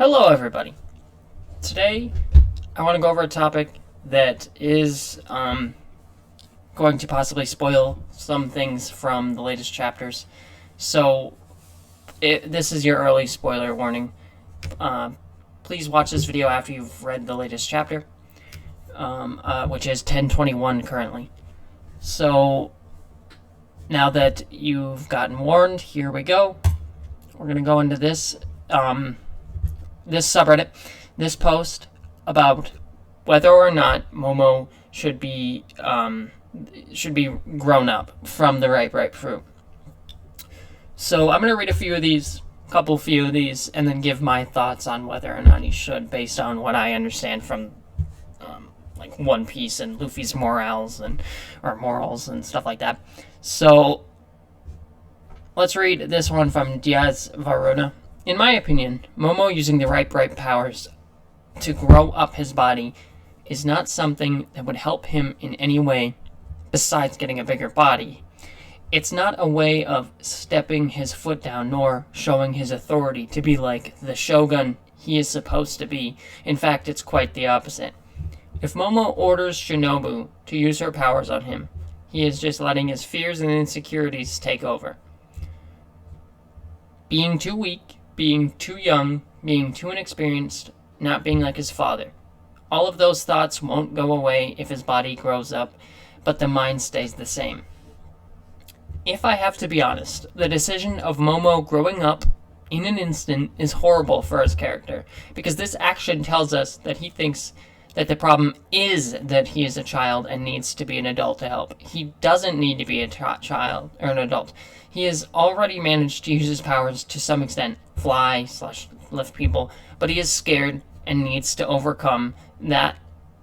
Hello, everybody. Today, I want to go over a topic that is going to possibly spoil some things from the latest chapters. So, this is your early spoiler warning. Please watch this video after you've read the latest chapter, which is 1021 currently. So, now that you've gotten warned, here we go. We're going to go into this subreddit, this post about whether or not Momo should be grown up from the ripe fruit. So I'm gonna read a few of these, and then give my thoughts on whether or not he should, based on what I understand from like One Piece and Luffy's morals and stuff like that. So let's read this one from Diaz Varuna. In my opinion, Momo using the ripe powers to grow up his body is not something that would help him in any way besides getting a bigger body. It's not a way of stepping his foot down nor showing his authority to be like the shogun he is supposed to be. In fact, it's quite the opposite. If Momo orders Shinobu to use her powers on him, he is just letting his fears and insecurities take over. Being too weak, being too young, being too inexperienced, not being like his father. All of those thoughts won't go away if his body grows up, but the mind stays the same. If I have to be honest, the decision of Momo growing up in an instant is horrible for his character, because this action tells us that he thinks that the problem is that he is a child and needs to be an adult to help. He doesn't need to be a child or an adult. He has already managed to use his powers to some extent, fly/lift people, but he is scared and needs to overcome that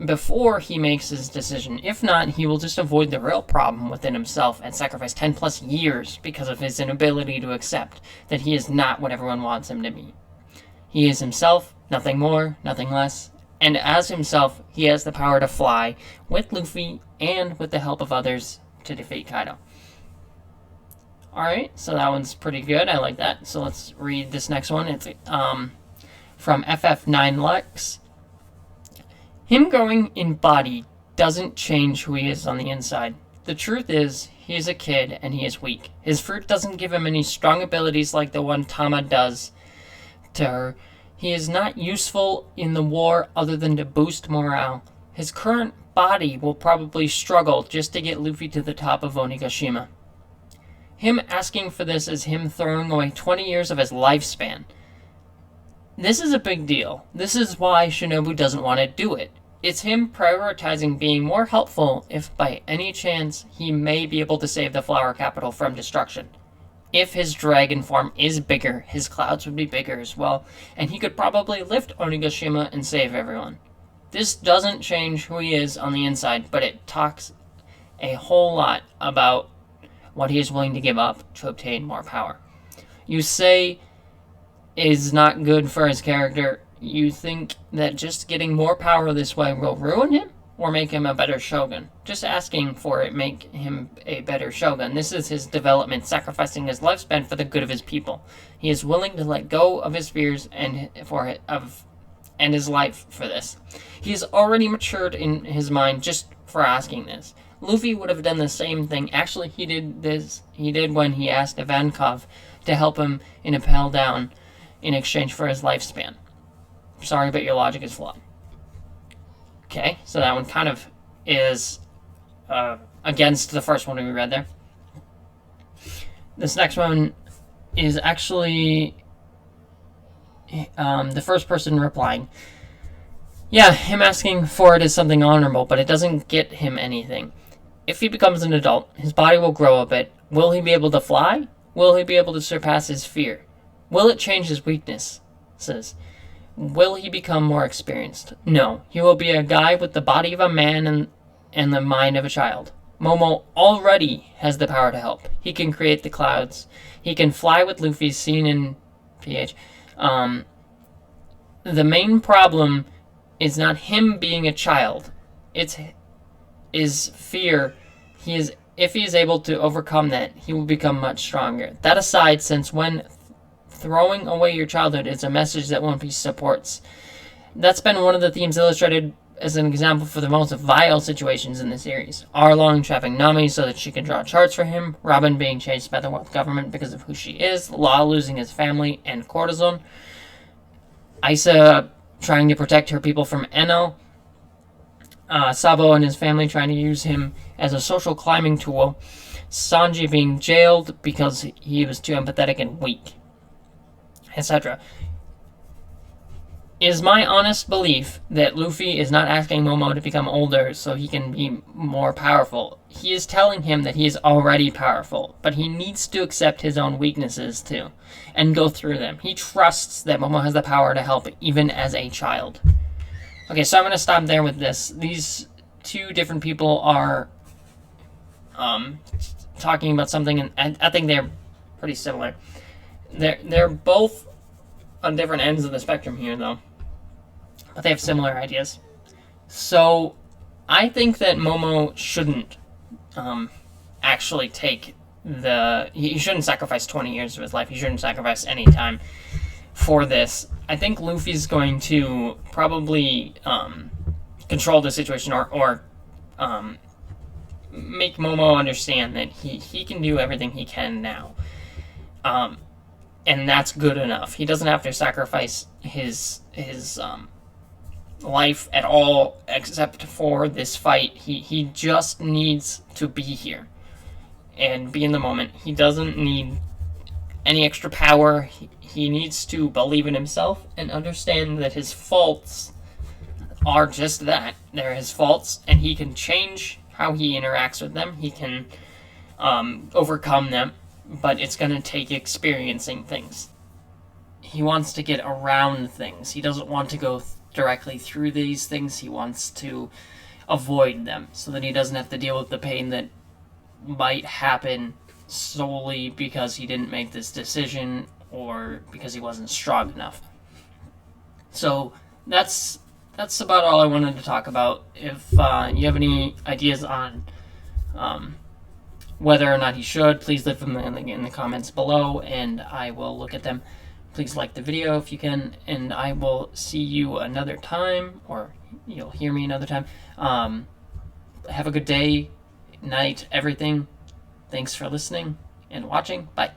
before he makes his decision. If not, he will just avoid the real problem within himself and sacrifice 10 plus years because of his inability to accept that he is not what everyone wants him to be. He is himself, nothing more, nothing less, and as himself, he has the power to fly with Luffy and with the help of others to defeat Kaido. Alright, so that one's pretty good. I like that. So let's read this next one. It's from FF9Lex. Him growing in body doesn't change who he is on the inside. The truth is, he is a kid and he is weak. His fruit doesn't give him any strong abilities like the one Tama does to her. He is not useful in the war other than to boost morale. His current body will probably struggle just to get Luffy to the top of Onigashima. Him asking for this is him throwing away 20 years of his lifespan. This is a big deal. This is why Shinobu doesn't want to do it. It's him prioritizing being more helpful if by any chance he may be able to save the Flower Capital from destruction. If his dragon form is bigger, his clouds would be bigger as well, and he could probably lift Onigashima and save everyone. This doesn't change who he is on the inside, but it talks a whole lot about what he is willing to give up to obtain more power. You say is not good for his character. You think that just getting more power this way will ruin him or make him a better shogun? Just asking for it make him a better shogun. This is his development, sacrificing his lifespan for the good of his people. He is willing to let go of his fears and his life for this. He has already matured in his mind just for asking this. Luffy would have done the same thing. Actually, he did when he asked Ivankov to help him in a Pell Down in exchange for his lifespan. Sorry, but your logic is flawed. Okay, so that one kind of is against the first one we read there. This next one is actually the first person replying. Yeah, him asking for it is something honorable, but it doesn't get him anything. If he becomes an adult, his body will grow a bit. Will he be able to fly? Will he be able to surpass his fear? Will it change his weaknesses? Will he become more experienced? No, he will be a guy with the body of a man and the mind of a child. Momo already has the power to help. He can create the clouds. He can fly with Luffy, seen in PH. The main problem is not him being a child. It's his fear. If he is able to overcome that, he will become much stronger. That aside, since when Throwing away your childhood is a message that One Piece supports. That's been one of the themes illustrated as an example for the most vile situations in the series. Arlong trapping Nami so that she can draw charts for him, Robin being chased by the world government because of who she is, Law losing his family and Cortisone, Isa trying to protect her people from Enel, Sabo and his family trying to use him as a social climbing tool, Sanji being jailed because he was too empathetic and weak, etc. It is my honest belief that Luffy is not asking Momo to become older so he can be more powerful. He is telling him that he is already powerful, but he needs to accept his own weaknesses too, and go through them. He trusts that Momo has the power to help even as a child. Okay, so I'm going to stop there with this. These two different people are talking about something, and I think they're pretty similar. They're both on different ends of the spectrum here, though. But they have similar ideas. So, I think that Momo shouldn't actually take he shouldn't sacrifice 20 years of his life. He shouldn't sacrifice any time for this. I think Luffy's going to probably control the situation or make Momo understand that he can do everything he can now. And that's good enough. He doesn't have to sacrifice his life at all except for this fight. He just needs to be here and be in the moment. He doesn't need any extra power. He needs to believe in himself and understand that his faults are just that. They're his faults, and he can change how he interacts with them. He can overcome them, but it's going to take experiencing things. He wants to get around things. He doesn't want to go directly through these things. He wants to avoid them so that he doesn't have to deal with the pain that might happen solely because he didn't make this decision or because he wasn't strong enough. So that's about all I wanted to talk about. If you have any ideas on whether or not he should, please leave them in the comments below, and I will look at them. Please like the video if you can, and I will see you another time, or you'll hear me another time. Have a good day, night, everything. Thanks for listening and watching. Bye.